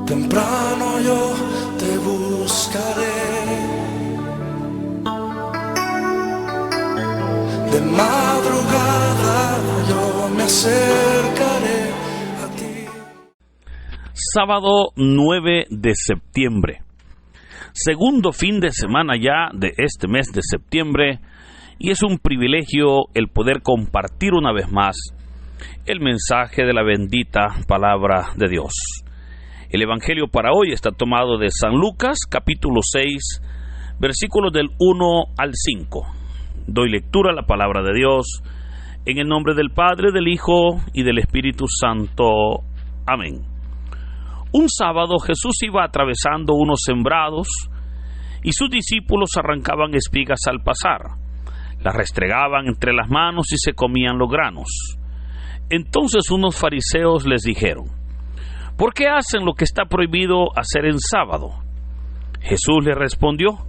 Temprano yo te buscaré, de madrugada yo me acercaré a ti. Sábado 9 de septiembre, segundo fin de semana ya de este mes de septiembre, y es un privilegio el poder compartir una vez más el mensaje de la bendita palabra de Dios. El evangelio para hoy está tomado de San Lucas, capítulo 6, versículos del 1 al 5. Doy lectura a la palabra de Dios, en el nombre del Padre, del Hijo y del Espíritu Santo. Amén. Un sábado Jesús iba atravesando unos sembrados, y sus discípulos arrancaban espigas al pasar, las restregaban entre las manos y se comían los granos. Entonces unos fariseos les dijeron: ¿por qué hacen lo que está prohibido hacer en sábado? Jesús les respondió: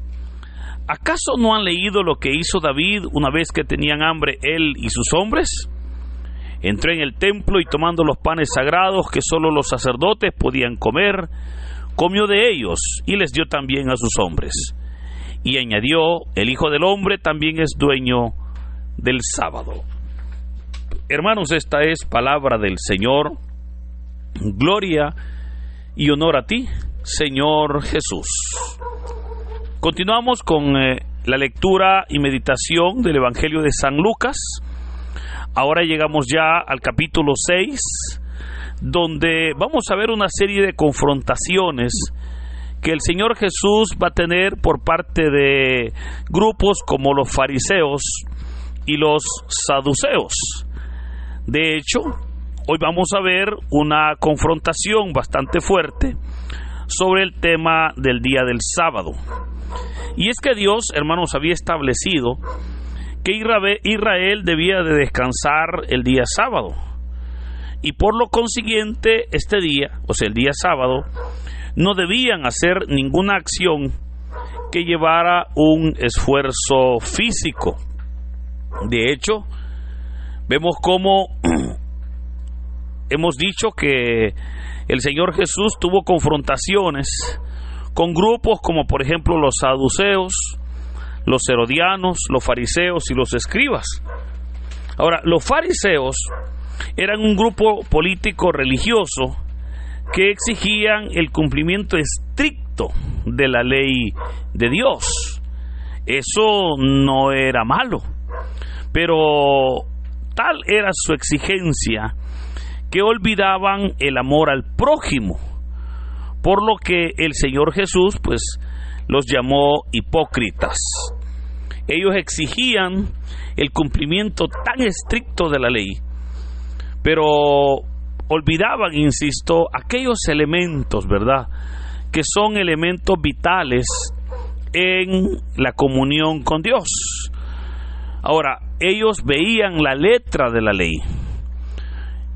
¿acaso no han leído lo que hizo David una vez que tenían hambre él y sus hombres? Entró en el templo y tomando los panes sagrados que solo los sacerdotes podían comer, comió de ellos y les dio también a sus hombres. Y añadió: el Hijo del Hombre también es dueño del sábado. Hermanos, esta es palabra del Señor. Gloria y honor a ti, Señor Jesús. Continuamos con la lectura y meditación del Evangelio de San Lucas. Ahora llegamos ya al capítulo 6, donde vamos a ver una serie de confrontaciones que el Señor Jesús va a tener por parte de grupos como los fariseos y los saduceos. De hecho, hoy vamos a ver una confrontación bastante fuerte sobre el tema del día del sábado. Y es que Dios, hermanos, había establecido que Israel debía de descansar el día sábado. Y por lo consiguiente, este día, o sea, el día sábado, no debían hacer ninguna acción que llevara un esfuerzo físico. De hecho, vemos cómo hemos dicho que el Señor Jesús tuvo confrontaciones con grupos como por ejemplo los saduceos, los herodianos, los fariseos y los escribas. Ahora, los fariseos eran un grupo político religioso que exigían el cumplimiento estricto de la ley de Dios. Eso no era malo, pero tal era su exigencia que olvidaban el amor al prójimo, por lo que el Señor Jesús pues los llamó hipócritas. Ellos exigían el cumplimiento tan estricto de la ley, pero olvidaban, insisto, aquellos elementos, ¿verdad?, que son elementos vitales en la comunión con Dios. Ahora, ellos veían la letra de la ley,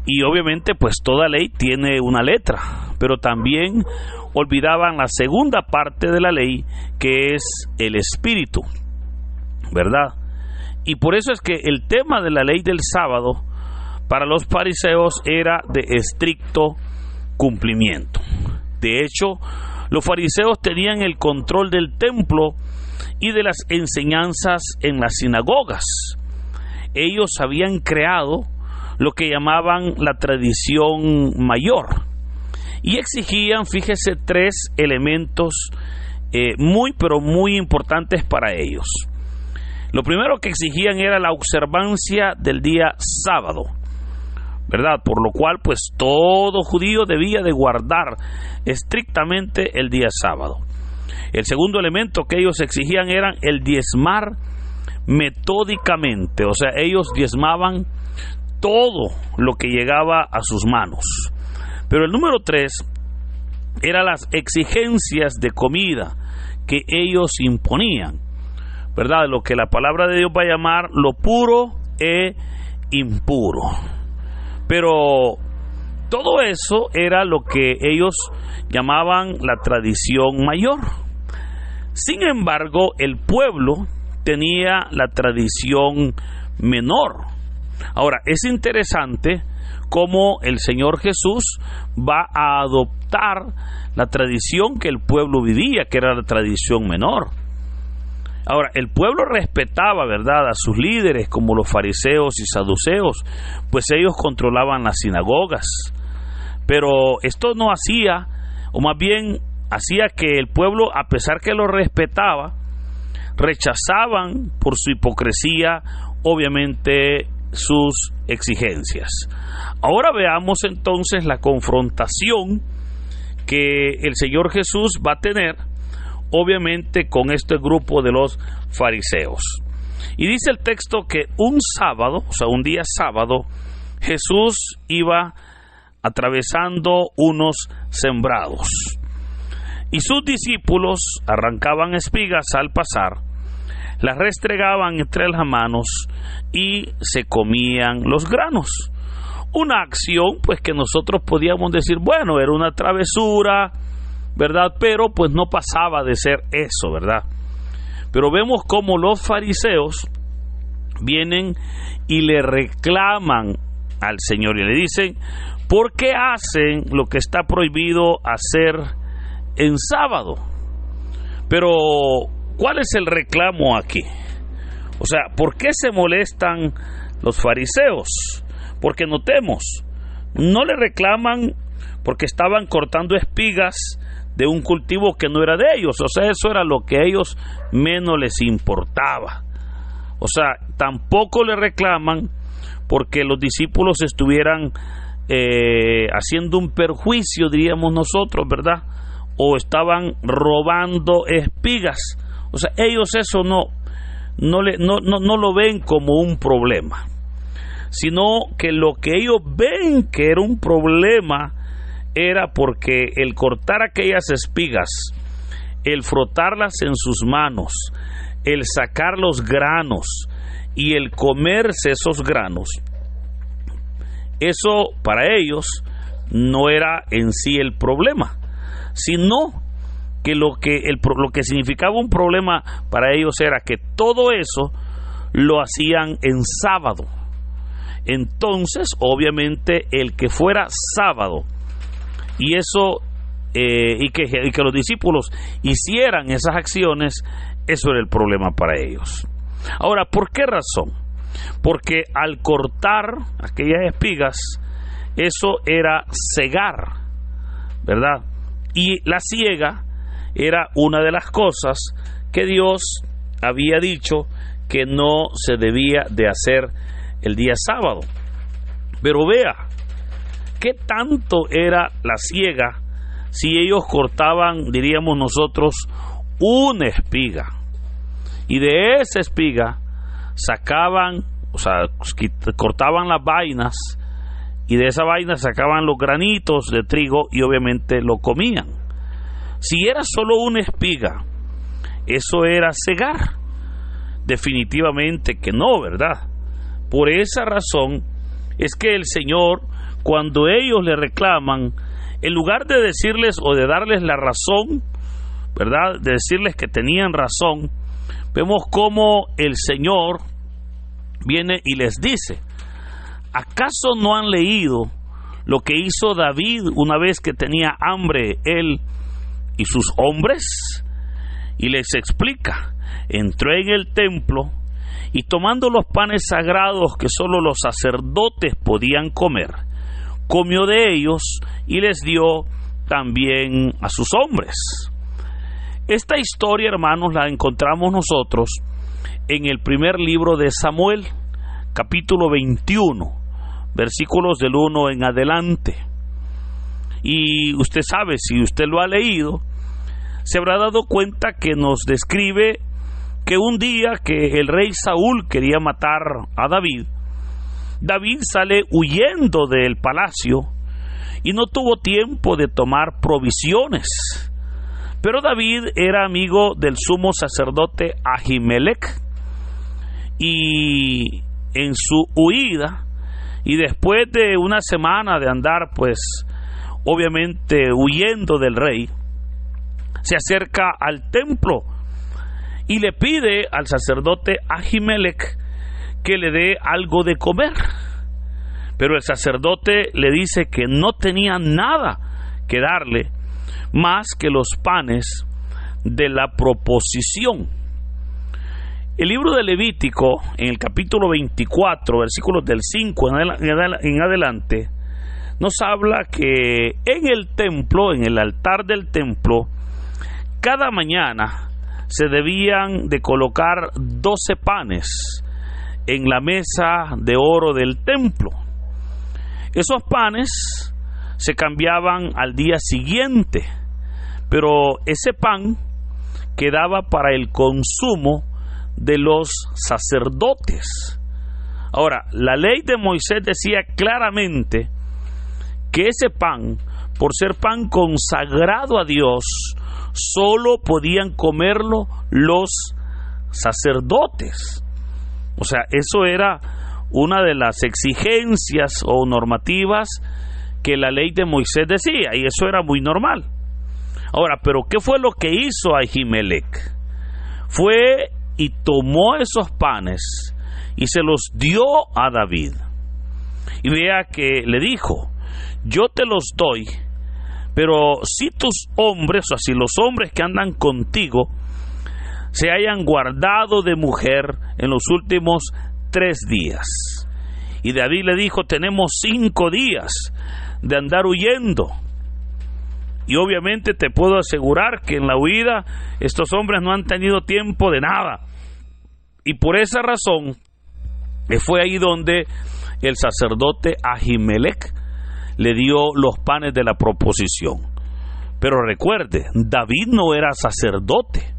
y obviamente pues toda ley tiene una letra, pero también olvidaban la segunda parte de la ley, que es el espíritu, ¿verdad? Y por eso es que el tema de la ley del sábado para los fariseos era de estricto cumplimiento. De hecho, los fariseos tenían el control del templo y de las enseñanzas en las sinagogas. Ellos habían creado lo que llamaban la tradición mayor y exigían, fíjese, 3 elementos pero muy importantes para ellos. Lo primero que exigían era la observancia del día sábado, ¿verdad? Por lo cual pues todo judío debía de guardar estrictamente el día sábado. El segundo elemento que ellos exigían era el diezmar metódicamente, o sea, ellos diezmaban todo lo que llegaba a sus manos. Pero el número 3 era las exigencias de comida que ellos imponían, ¿verdad? Lo que la palabra de Dios va a llamar lo puro e impuro. Pero todo eso era lo que ellos llamaban la tradición mayor. Sin embargo, el pueblo tenía la tradición menor. Ahora, es interesante cómo el Señor Jesús va a adoptar la tradición que el pueblo vivía, que era la tradición menor. Ahora, el pueblo respetaba, ¿verdad?, a sus líderes como los fariseos y saduceos, pues ellos controlaban las sinagogas. Pero esto no hacía, o más bien hacía que el pueblo, a pesar que lo respetaba, rechazaban por su hipocresía, obviamente, sus exigencias. Ahora veamos entonces la confrontación que el Señor Jesús va a tener, obviamente, con este grupo de los fariseos. Y dice el texto que un sábado, o sea, un día sábado, Jesús iba atravesando unos sembrados. Y sus discípulos arrancaban espigas al pasar, las restregaban entre las manos y se comían los granos. Una acción, pues, que nosotros podíamos decir, bueno, era una travesura, ¿verdad? Pero pues no pasaba de ser eso, ¿verdad? Pero vemos cómo los fariseos vienen y le reclaman al Señor y le dicen, ¿por qué hacen lo que está prohibido hacer en sábado? Pero, ¿cuál es el reclamo aquí? O sea, ¿por qué se molestan los fariseos? Porque notemos, no le reclaman porque estaban cortando espigas de un cultivo que no era de ellos. O sea, eso era lo que a ellos menos les importaba. O sea, tampoco le reclaman porque los discípulos estuvieran haciendo un perjuicio, diríamos nosotros, ¿verdad? O estaban robando espigas. O sea, ellos eso no lo ven como un problema, sino que lo que ellos ven que era un problema era porque el cortar aquellas espigas, el frotarlas en sus manos, el sacar los granos y el comerse esos granos, eso para ellos no era en sí el problema, sino que lo que significaba un problema para ellos era que todo eso lo hacían en sábado. Entonces, obviamente, el que fuera sábado y eso y que los discípulos hicieran esas acciones, eso era el problema para ellos. Ahora, ¿por qué razón? Porque al cortar aquellas espigas, eso era cegar, ¿verdad? Y la siega era una de las cosas que Dios había dicho que no se debía de hacer el día sábado. Pero vea, ¿qué tanto era la siega si ellos cortaban, diríamos nosotros, una espiga? Y de esa espiga sacaban, o sea, cortaban las vainas, y de esa vaina sacaban los granitos de trigo y obviamente lo comían. Si era solo una espiga, eso era cegar. Definitivamente que no, ¿verdad? Por esa razón es que el Señor, cuando ellos le reclaman, en lugar de decirles o de darles la razón, ¿verdad?, de decirles que tenían razón, vemos cómo el Señor viene y les dice, ¿acaso no han leído lo que hizo David una vez que tenía hambre él y sus hombres? Y les explica, entró en el templo y tomando los panes sagrados que solo los sacerdotes podían comer, comió de ellos y les dio también a sus hombres. Esta historia, hermanos, la encontramos nosotros en el primer libro de Samuel, capítulo 21, versículos del 1 en adelante. Y usted sabe, si usted lo ha leído, se habrá dado cuenta que nos describe que un día que el rey Saúl quería matar a David, David sale huyendo del palacio y no tuvo tiempo de tomar provisiones. Pero David era amigo del sumo sacerdote Ahimelech, y en su huida, y después de una semana de andar, pues, obviamente huyendo del rey, se acerca al templo y le pide al sacerdote Ahimelech que le dé algo de comer. Pero el sacerdote le dice que no tenía nada que darle más que los panes de la proposición. El libro de Levítico, en el capítulo 24, versículos del 5 en adelante, nos habla que en el templo, en el altar del templo, cada mañana se debían de colocar 12 panes en la mesa de oro del templo. Esos panes se cambiaban al día siguiente, pero ese pan quedaba para el consumo de los sacerdotes. Ahora, la ley de Moisés decía claramente que ese pan, por ser pan consagrado a Dios, solo podían comerlo los sacerdotes. O sea, eso era una de las exigencias o normativas que la ley de Moisés decía, y eso era muy normal. Ahora, ¿pero qué fue lo que hizo Ahimelech? Fue y tomó esos panes y se los dio a David. Y vea que le dijo: yo te los doy, pero si tus hombres, o si los hombres que andan contigo, se hayan guardado de mujer en los últimos 3 días. Y David le dijo: tenemos 5 días de andar huyendo. Y obviamente te puedo asegurar que en la huida estos hombres no han tenido tiempo de nada. Y por esa razón fue ahí donde el sacerdote Ahimelech le dio los panes de la proposición. Pero recuerde, David no era sacerdote,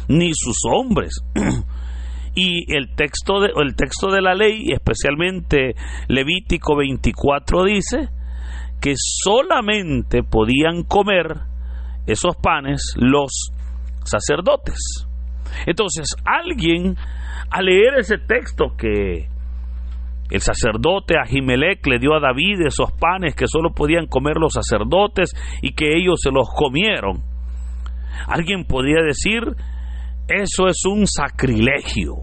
ni sus hombres. Y el texto de la ley, especialmente Levítico 24, dice que solamente podían comer esos panes los sacerdotes. Entonces, alguien, al leer ese texto que el sacerdote Ahimelech le dio a David esos panes que solo podían comer los sacerdotes y que ellos se los comieron, alguien podría decir: eso es un sacrilegio,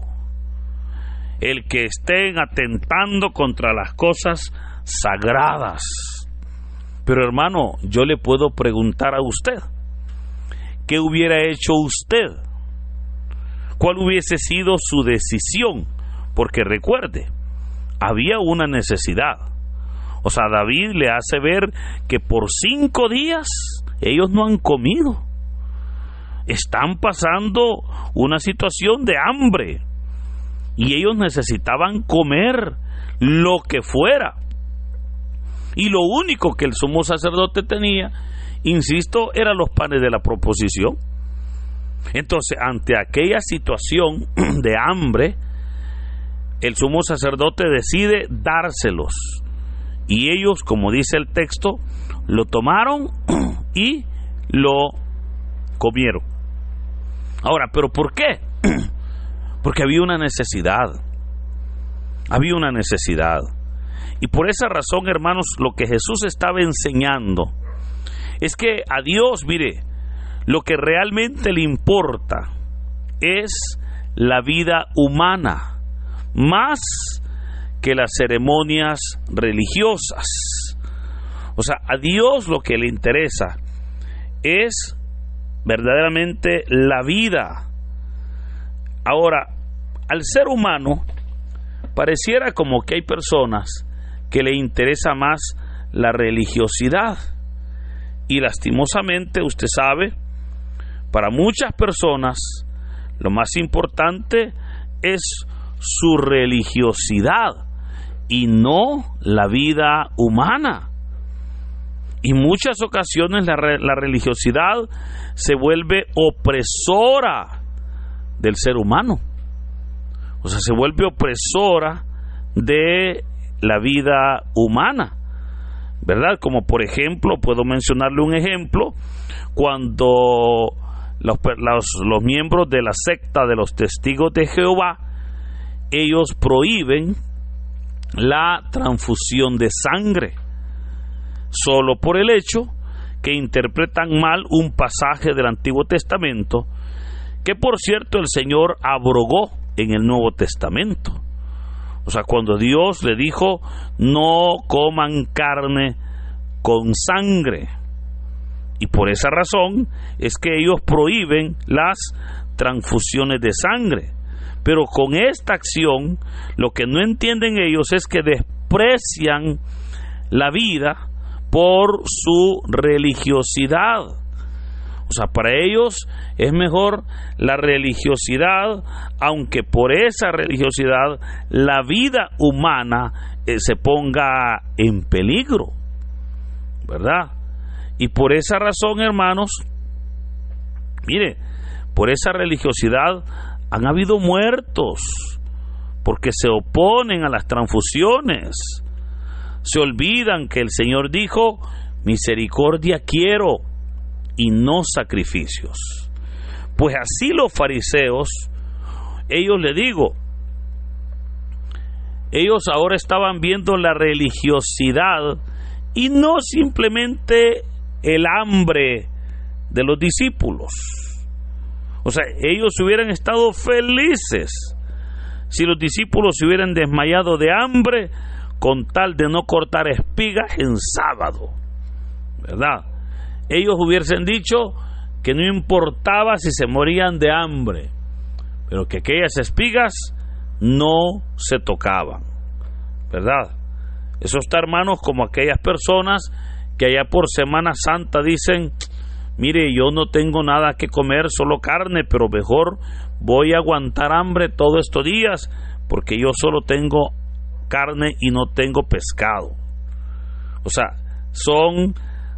el que estén atentando contra las cosas sagradas. Pero hermano, yo le puedo preguntar a usted, ¿qué hubiera hecho usted? ¿Cuál hubiese sido su decisión? Porque recuerde, había una necesidad. O sea, David le hace ver que por 5 días ellos no han comido. Están pasando una situación de hambre y ellos necesitaban comer lo que fuera. Y lo único que el sumo sacerdote tenía, insisto, eran los panes de la proposición. Entonces, ante aquella situación de hambre, el sumo sacerdote decide dárselos. Y ellos, como dice el texto, lo tomaron y lo comieron. Ahora, ¿pero por qué? Porque había una necesidad. Había una necesidad. Y por esa razón, hermanos, lo que Jesús estaba enseñando es que a Dios, mire, lo que realmente le importa es la vida humana, más que las ceremonias religiosas. O sea, a Dios lo que le interesa es verdaderamente la vida. Ahora, al ser humano, pareciera como que hay personas que le interesa más la religiosidad. Y lastimosamente, usted sabe, para muchas personas lo más importante es su religiosidad y no la vida humana. Y muchas ocasiones la religiosidad se vuelve opresora del ser humano. O sea, se vuelve opresora de la vida humana, ¿verdad? Como por ejemplo, puedo mencionarle un ejemplo, cuando los miembros de la secta de los Testigos de Jehová, ellos prohíben la transfusión de sangre, solo por el hecho que interpretan mal un pasaje del Antiguo Testamento, que por cierto el Señor abrogó en el Nuevo Testamento. O sea, cuando Dios le dijo, no coman carne con sangre. Y por esa razón es que ellos prohíben las transfusiones de sangre. Pero con esta acción, lo que no entienden ellos es que desprecian la vida por su religiosidad. O sea, para ellos es mejor la religiosidad, aunque por esa religiosidad la vida humana se ponga en peligro, ¿verdad? Y por esa razón, hermanos, mire, por esa religiosidad han habido muertos, porque se oponen a las transfusiones. Se olvidan que el Señor dijo, misericordia quiero y no sacrificios. Pues así los fariseos, ellos ahora estaban viendo la religiosidad y no simplemente el hambre de los discípulos. O sea, ellos hubieran estado felices si los discípulos se hubieran desmayado de hambre con tal de no cortar espigas en sábado, ¿verdad? Ellos hubiesen dicho que no importaba si se morían de hambre, pero que aquellas espigas no se tocaban, ¿verdad? Eso está, hermanos, como aquellas personas que allá por Semana Santa dicen, mire, yo no tengo nada que comer, solo carne, pero mejor voy a aguantar hambre todos estos días, porque yo solo tengo carne y no tengo pescado. O sea, son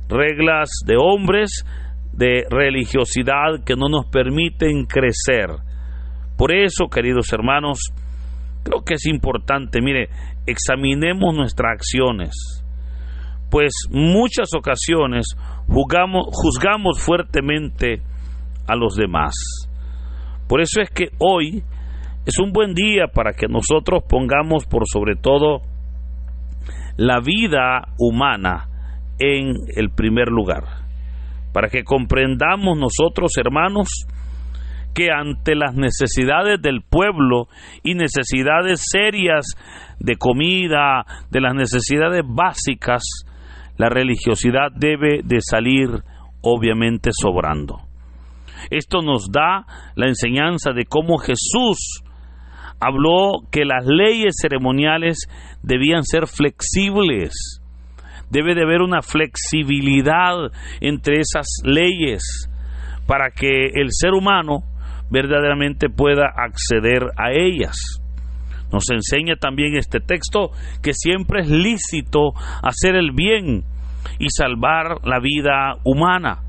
reglas de hombres, de religiosidad que no nos permiten crecer. Por eso, queridos hermanos, creo que es importante, mire, examinemos nuestras acciones, pues muchas ocasiones juzgamos fuertemente a los demás. Por eso es que hoy es un buen día para que nosotros pongamos por sobre todo la vida humana en el primer lugar, para que comprendamos nosotros, hermanos, que ante las necesidades del pueblo y necesidades serias de comida, de las necesidades básicas, la religiosidad debe de salir obviamente sobrando. Esto nos da la enseñanza de cómo Jesús habló que las leyes ceremoniales debían ser flexibles. Debe de haber una flexibilidad entre esas leyes para que el ser humano verdaderamente pueda acceder a ellas. Nos enseña también este texto que siempre es lícito hacer el bien y salvar la vida humana.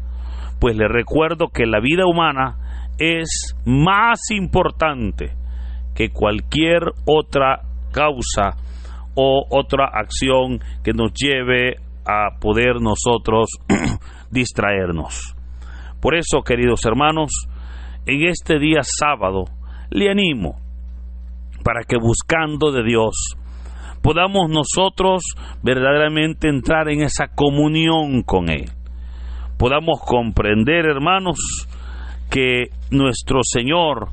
Pues le recuerdo que la vida humana es más importante que cualquier otra causa o otra acción que nos lleve a poder nosotros distraernos. Por eso, queridos hermanos, en este día sábado le animo para que buscando de Dios podamos nosotros verdaderamente entrar en esa comunión con Él. Podamos comprender, hermanos, que nuestro Señor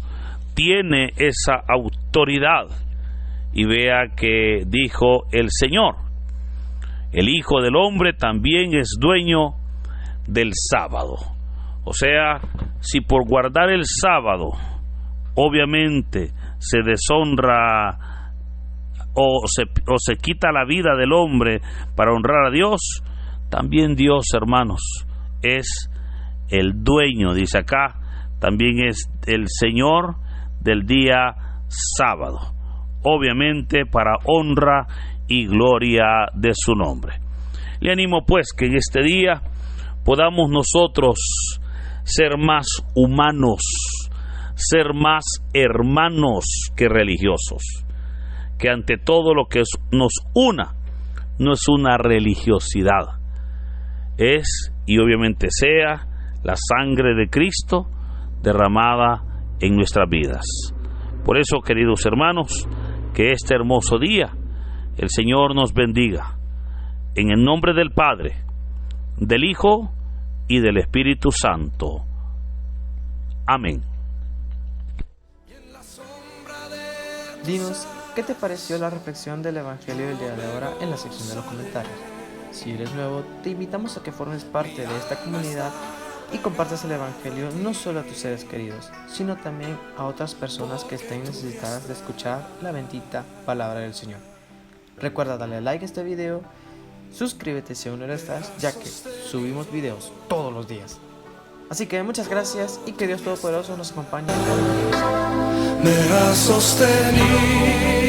tiene esa autoridad. Y vea que dijo el Señor, el Hijo del Hombre también es dueño del sábado. O sea, si por guardar el sábado, obviamente, se deshonra o se quita la vida del hombre para honrar a Dios, también Dios, hermanos, es el dueño, dice acá, también es el Señor del día sábado, obviamente para honra y gloria de su nombre. Le animo pues que en este día podamos nosotros ser más humanos, ser más hermanos que religiosos, que ante todo lo que nos una no es una religiosidad, es y obviamente sea la sangre de Cristo derramada en nuestras vidas. Por eso, queridos hermanos, que este hermoso día el Señor nos bendiga, en el nombre del Padre, del Hijo y del Espíritu Santo. Amén. Dinos, ¿qué te pareció la reflexión del Evangelio del día de ahora en la sección de los comentarios? Si eres nuevo, te invitamos a que formes parte de esta comunidad y compartas el Evangelio no solo a tus seres queridos, sino también a otras personas que estén necesitadas de escuchar la bendita palabra del Señor. Recuerda darle like a este video, suscríbete si aún no lo estás, ya que subimos videos todos los días. Así que muchas gracias y que Dios Todopoderoso nos acompañe. Me has sostenido.